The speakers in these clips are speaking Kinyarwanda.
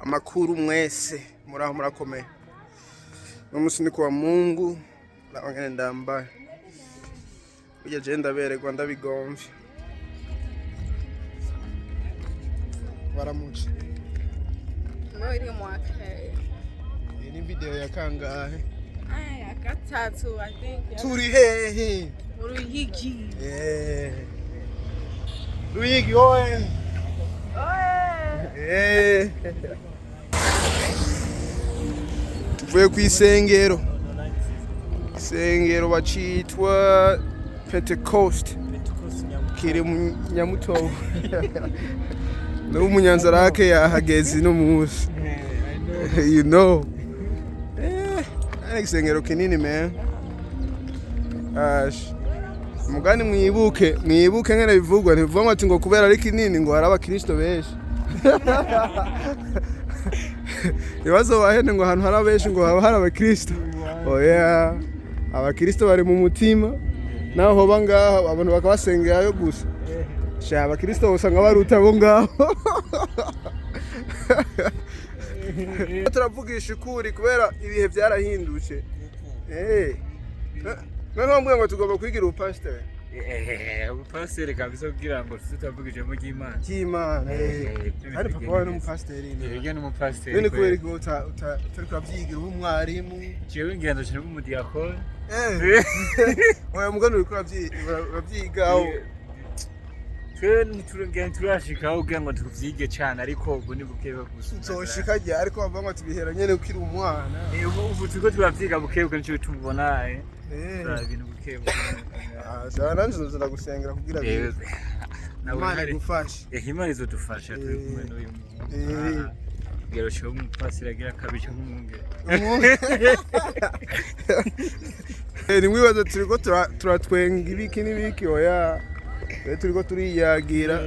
Amakuru mwese muraho murakomeye. N'umunsi ni kwa Mungu nabangene ndambaye. Uje je ndabererwa ndabigomvye. Baramuci. Muri mwaka. Iyi ni video ya kangahe? Aya gatatu I think. Turi hehe? Ruyigi. Ruyigi oye. Tuvuye Kwisengero. Isengero bacitwa Pentecost. Kiri mu Nyamutobo. No munyanzarake yahageze no musi. You know. Isengero kinini man. Mugani mwibuke ngene bivugwa ntivuga ati ngo kubera ari kinini ngo haraba Kristo benshi. Ibazo bahene ngo ahantu haraba benshi ngo haba haraba Kristo. Oya abakristo bari mu mutima naho hoba ngaho abantu bakabasengerayo gusa. Sha abakristo usanga baruta bo ngaho. Turavugisha ukuri kubera ibihe byarahindutse. None mbwe ngo tugomba kwigira upastor. Upastor kabisa kugira ngo tutavugije mu Imana. Imana. Ari papa wawe n'umupastor ine. Yego n'umupastor. None kubera ko turi kwabyigira umwarimu. Jewe ngenda cyane mu diakon. Oya mugano uri kwabyigaho. Twe nturengera turashikaho kugira ngo tuvyige cyane ariko ubu ni bukebe gusa. Uzoshika je ariko bava ngo tubihera nyene ukiri umwana. Ubu tuko turavyiga bukebe nico tubona ibintu bukebe. Sana nanjye nzira gusengera kugira ngo Imana igufashe. Imana izodufasha turi kumwe n'uyu muntu. Gero cyo umupasira agira kabisha nk'umwungere. Ni mwibaza turiko turatwenga ibiki n'ibiki oya. Turiko turiyagira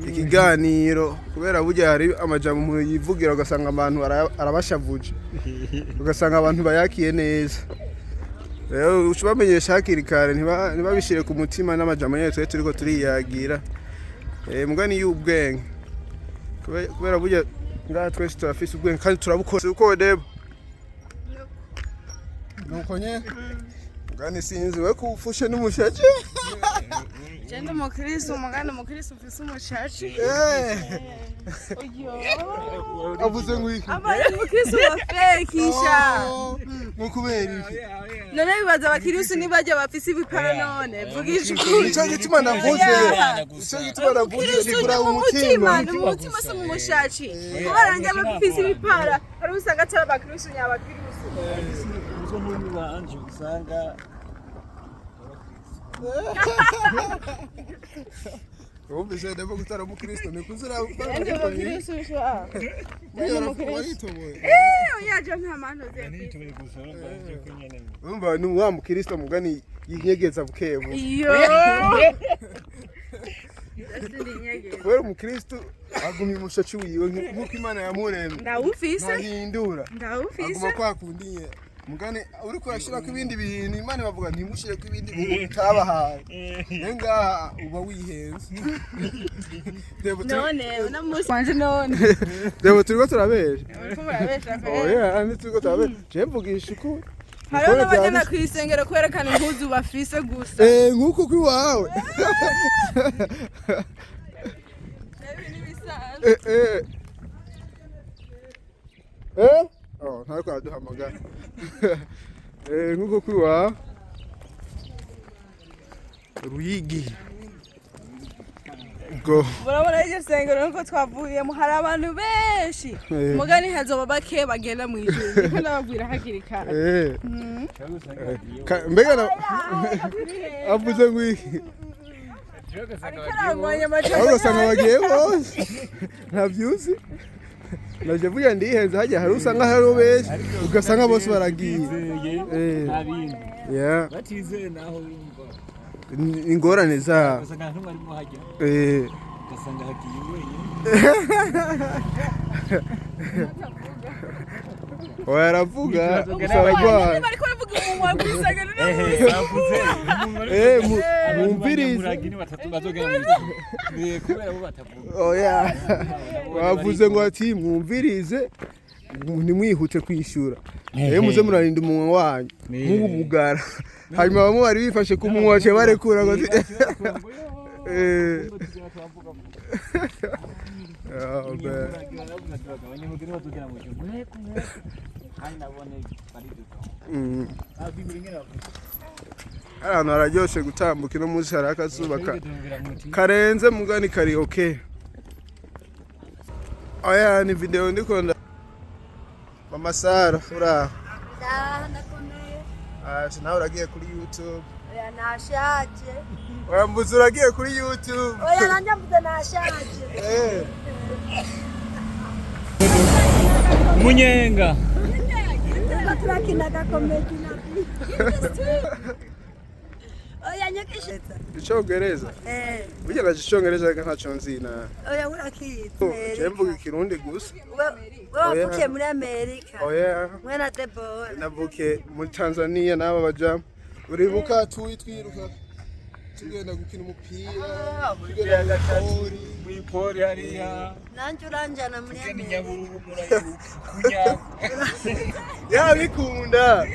ikiganiro kubera burya hari amajambo umuntu yivugira ugasanga abantu arabashavuje. Ugasanga abantu bayakiye neza. Rero ushobamenyesha hakiri kare ntibabishire ku mutima n'amajambo nyene turiko turiyagira. Mugani y'ubwenge. Kubera burya ngaha twese turafise ubwenge kandi turabukora uko Deba. Nuko nye mugani sinzi we kufushe n'umushaje. Jenda mukristo mugani mukristo ufise umushaje. Avuze ngwiki. Abari mukristo bafekisha. Mukubera iki? None bibaza abakristo nibaje bafise ibipara none. Vugisha ukuri. Ico gituma navuze. Ico gituma navuze kigura umutima. Umutima se mu mushaje. Kubaranje bafise ibipara. Ari usanga atari abakristo nyabakristo. Uzo muri banje usanga Ubu je ndebo gutara mu Kristo nikuzira gukora. Ende mu Kristo sha. Ende mu Kristo. Oyaje nta manto ze. nitubiri gusora banje kunyene. Umva ni wa mu Kristo mugani yinyegeza bukebu. Iyo. Wewe mu Kristo agumye umushaci wiwe nkuko Imana yamuremye. Ndawufise. Ntahindura. Ndawufise. Aguma kwakundiye. Mugane uri kurashira ko ibindi bintu Imana bavuga ntimushire ko ibindi bintu tabahaye. Nenga uba wihenze. None unamusi wanje none. Debo turiko turabesha. Uriko murabesha pe. Oya andi turiko turabesha. Je mvugisha uko. Hariho n'abagenda kwisengero kwerekana impuzu bafise gusa. Nkuko kwiwawe. Oh, ntabwo aduhamagara. Nkuko kwiwawe. Ruyigi. Go. Murabona iryo sengero nuko twavuyemo hari abantu benshi. Mugani hazoba bake bagenda mu ijuru. Niko nababwira hakiri kare. Mbega na avuze ngwiki. Ahubwo usanga bagiye bose ntabyuzi naje vuga ndihenze hajya hari usanga hari benshi ugasanga bose baragiye batizeye naho yumva ingorane za ugasanga ntumwe arimo hajya ugasanga hagiye wenyine Waravuga usabwa bariko bavuga umunwa kwisagana mwumvirize batatu bazogera mu kubera bo batavuga oya bavuze ngo ati mwumvirize ntimwihute kwishura muze murarinda umunwa wanyu nk'ubu mugara hanyuma bamwe bari bifashe ku munwa cye barekura ngo ahantu hararyoshe gutambuka ino munsi hari akazuba karenze mugani kari okay. Oya ni video ndikunda Mama Sara uraho ndakomeye nawe uragiye kuri YouTube oya nashaje wambuze uragiye kuri YouTube oya nanjye mvuze nashaje munyenga turakina gakomedi nabi oya nyakisheta Icyongereza burya naje Icyongereza ntacyo nzi na oya urakitse je mvuga Ikirundi gusa wavukiye muri Amerika oya mwana Debora navukiye muri Tanzania n'aba baja uribuka twiruka tugenda gukina umupira tugenda muri pori hariya nanjye uranjana muri Amerika kunya yabikunda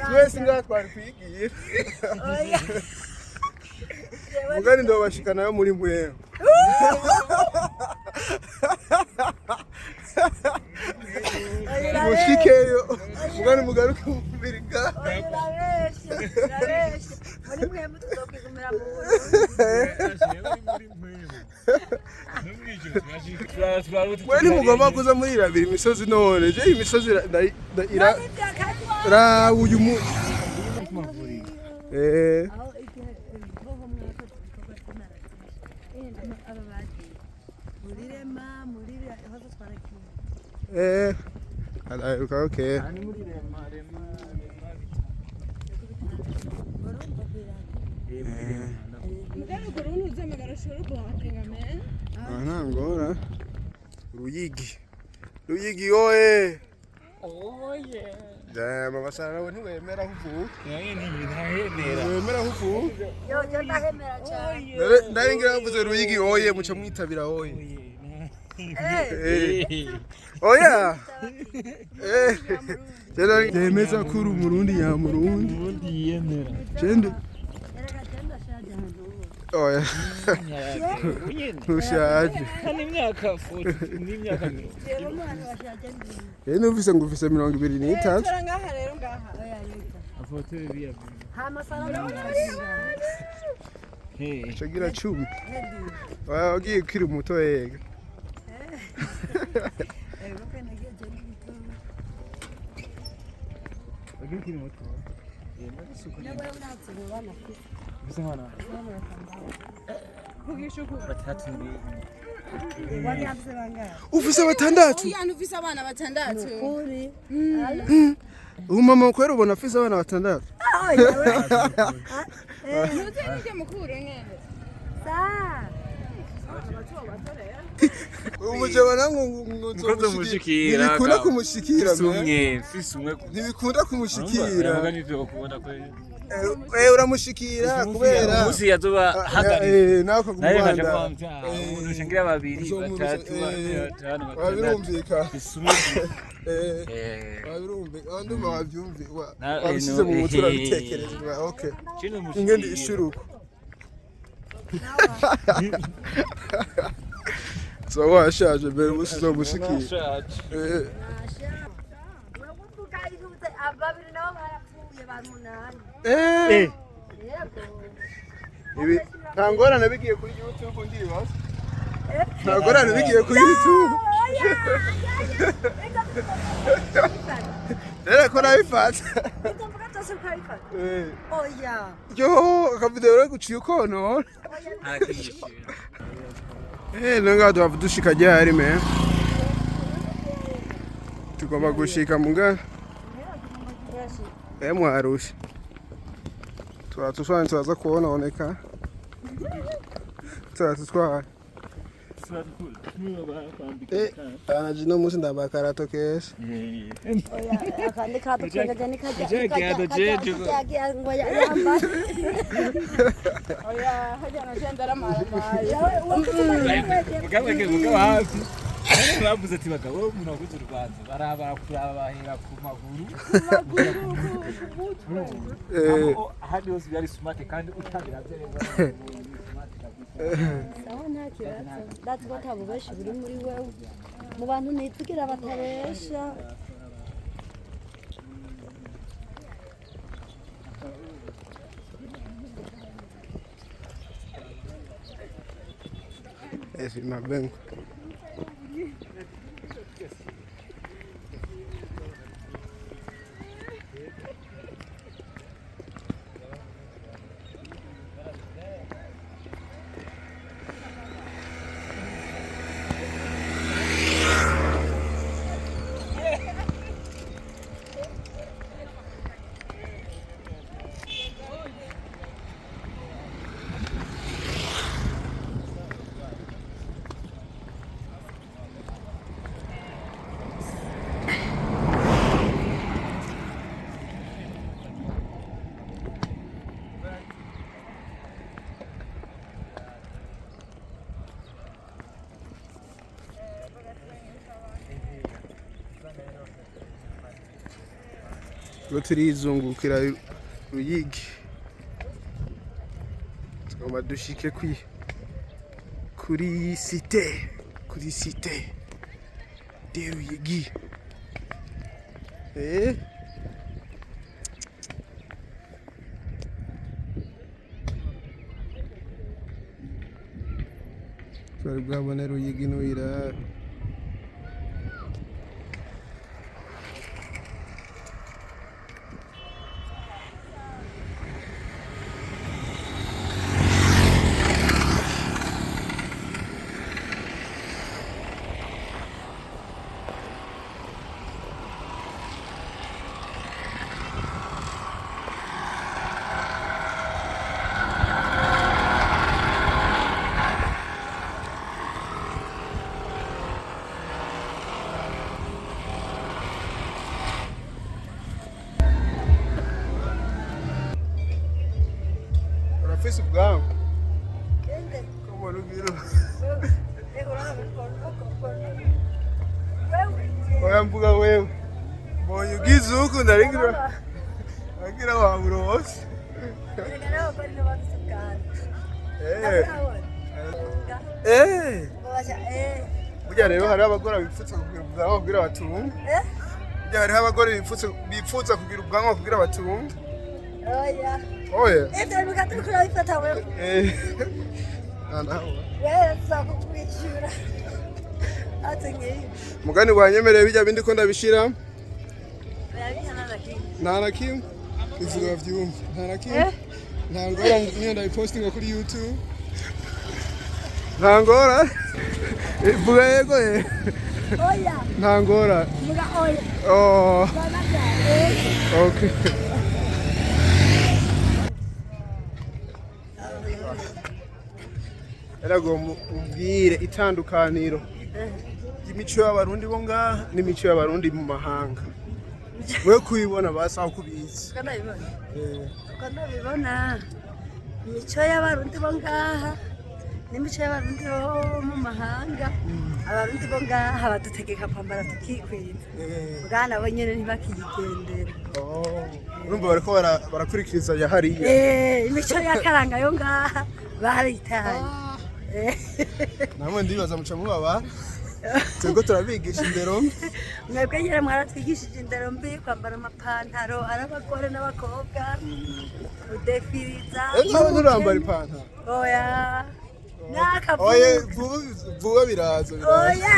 twese ngaha twari kwigira oya mugani ndobashikana yo muri Mbuye mushikeyo mugani mugaruke mu Amerika muri mwe mutokigumira mu Mwani mugomba kuza muri irambira imisozi none je imisozi ra uyu mu okay. Ngora Ruyigi oye Mama Sara we ntiwemera huvuka wemera huvuka yo ndahemera cyane ndaringira bavuze Ruyigi oye muca mwitabira oye oya Nemeza kuri umurundi ya murundi yemera Chende oya Ntushaje n'imyaka 40 n'imyaka 30 numvise ngo ufise 23 ngaha rero ngaha oya yita afoto biya hama sara shagira 10 oya ugiye kiri muto yega agikiri muto ufise batandatu Oya ufise abana batandatu kuri mama kwera ubona afise abana batandatu Nuze nike mukuru nyene sa umujaba nango mukoze mushikira ntibikunda kumushikira fise umwe ntibikunda kumushikira baganivyo kubona ko uramushikira kubera musi yazoba hagari nako kubanda urushangira babiri batatu batanu babirumvika isumwe babirumvika anduma wavyumvi wabisize mu mutwe urabitekereza okay ingende ishuruko so washaje mbere musi zo mushikira ababiri nabo barapfuye bamunani ibi ntangorane bigiye kuri YouTube ndibaza ntangorane bigiye kuri YouTube rero ko nabifata oya yo akavideo rero guciye ukono nanga dushika ryari me tugomba gushika munga mwarusha turatufanye tuza kuona oneka turatutwara anaje no musi ndambaye akarato keza. Oya, akandi kato kega ni kajya. Ngo yambaye. Oya, hajya no gendera mara. Mugabo hafi. Bavuze ati bagabo munaguze urubanza barabara kurabahera ku maguru. Hadi hose byari smart kandi utabira byereza. Sawa nta kibazo. That's what abubesha buri muri wewe. Mu bantu nitugira batabesha. Esse na banco. turizungukira Ruyigi tugomba dushike kuri site de Ruyigi. Twari bwabone Ruyigi n'uwirara. Fez bwangu. Kende. Como lugiro. Oya mvuga wewe. Mbonye ugize uko ndaringira. Agira wa burose. Ngara bari no basukana. Burya rero hari abagora bipfutse kugira ubwanwa kugira batunga. Burya hari abagore bipfutse kugira ubwanwa kugira batunga. Oya. Oya. Ete mukaturi kuri bifata wewe. Nawe. Wewe zakukwishyura. Atengeye. Mugani wanyemereye bijya bindi ko ndabishira. Bayabihana nakimwe. Nta na kimwe. Ivuga byumva. Nta na kimwe. Nta ngora niyo ndayipostinga kuri YouTube. Nta ngora. Ivuga yego ye. Oya. Nta ngora. Muga oya. Oh. Bana Okay. Erago mubwire itandukaniro y'imico y'abarundi bo ngaha n'imico y'abarundi mu mahanga. Wewe kuyibona basaho kubizi. Kana bibona imico y'abarundi bo ngaha n'imico y'abarundi bo mu mahanga. Abarundi bo ngaha badutegeka kwambara tukikwiza. Bwana bo nyene ntibakigendera. Urumva bariko barakurikiriza ya hariya. Imico y'akaranga yo ngaha baritaye. Namwe ndibaza muca mubaba. Twego turabigisha indero. Mwebwe nyere mwaratwigishije indero mbi kwambara amapantaro arabagore n'abakobwa. Udefiriza. Nawe nturambara ipantaro. Oya. Nakavuga. Oya vuba birazo. Oya,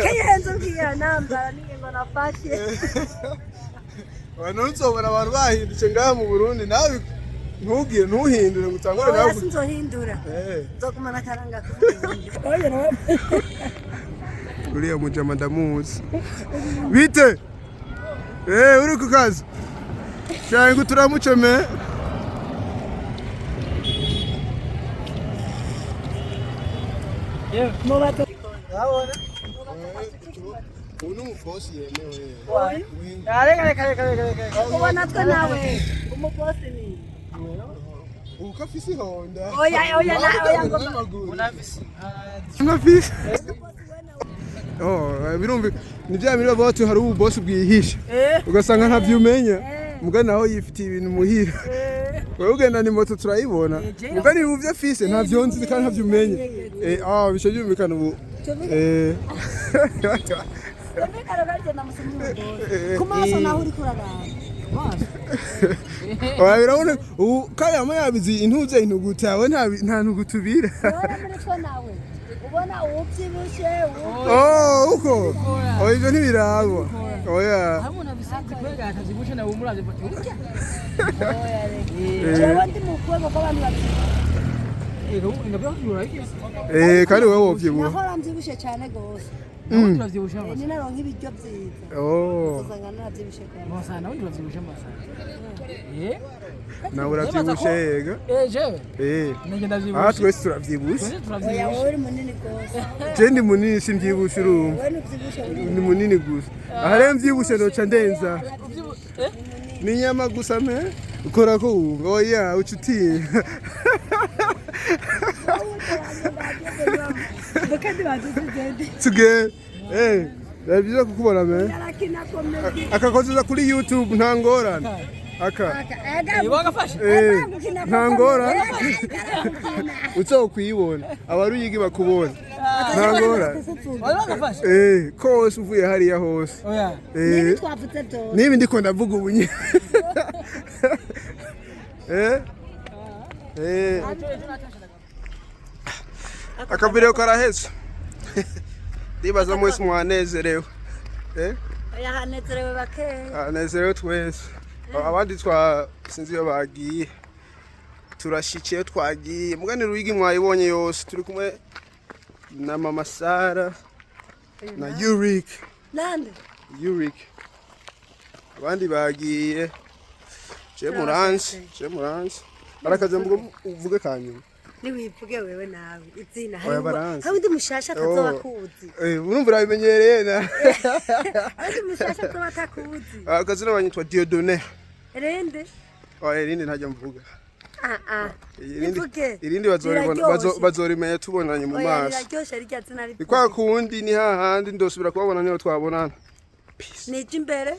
kayenzo ngiya nambara ningo nafashe. Abantu nzobona abantu bahindutse ngaha mu Burundi nawe ntugire ntuhindure gutangore nawe. Sinzohindura. Nzogumana karanga ku. Oya nawe. Uriya mujama ndamuzi. Bite? Uri ku kazi? Shangu turamucome. Mo bato. urabona uno boss yemewe reka ubona twe nawe umubosi ni ukafisi honda oya ngafisi birumvi ni bya biri bavuga hari ubu boss bwihisha ugasanga ntavyumenya muga naho yifitiye ibintu muhira wewe ugenda ni moto turayibona muga ni uvye afise ntavyonzi kandi ntavyumenye bico byumvikana ubu kumaso naho uri kuraraba birabona ubu kayama yabizi intuze intuguta yawe nta ntugutubira nawe ubona ubyibushe uko ibyo ntibirabo oya hamuna bisanzwe kwega atazibushe na umuravye bati urya jewe ndi mukwego kw'abantu babiri kandi wowe wovyibuha nahora mbyibushe cyane gose turavyibushe amasaha ni naronka ibiryo byiza uzanga naravyibushe cyane amasaha nawe turavyibushe amasaha nawe uravyibushe yega jewe nenge ndavyibushe aha twese turavyibushe oya wowe uri munini gose je ndi munini simvyibushe urumva ni munini gusa aha rero mvyibushe noca ndenza ni nyama gusa me ukora ko wumva oya ucutiye tugende byiza kukubona me akakozuza kuri YouTube nta ngorane nta ngorane uco kwibona abaruyigi bakubona nta ngorane kose uvuye hariya hose nibi ndiko ndavuga ubu nyine akavireo karaheze ndibaza mwese mwanezerewe hanezerewe bakeya hanezerewe twese abandi sinzi iyo bagiye turashikiye twagiye mugani Ruyigi mwayibonye yose turi kumwe na mama Sara na Yurik abandi bagiye je muranzi barakaze uvuge kanyuma niwivuge wewe nawe izina hari undi mushasha atazoba kuzi urumva urabimenyereye na hari mushasha atazoba atakuzi akazina banyitwa Dieudonné rende irindi ntajya mvuga ivuge irindi bazorimenya tubonanye mu maso riraryoshe rirya zina ni kwa kundi ni hahandi ndosubira kubabona niyo twabonana nije imbere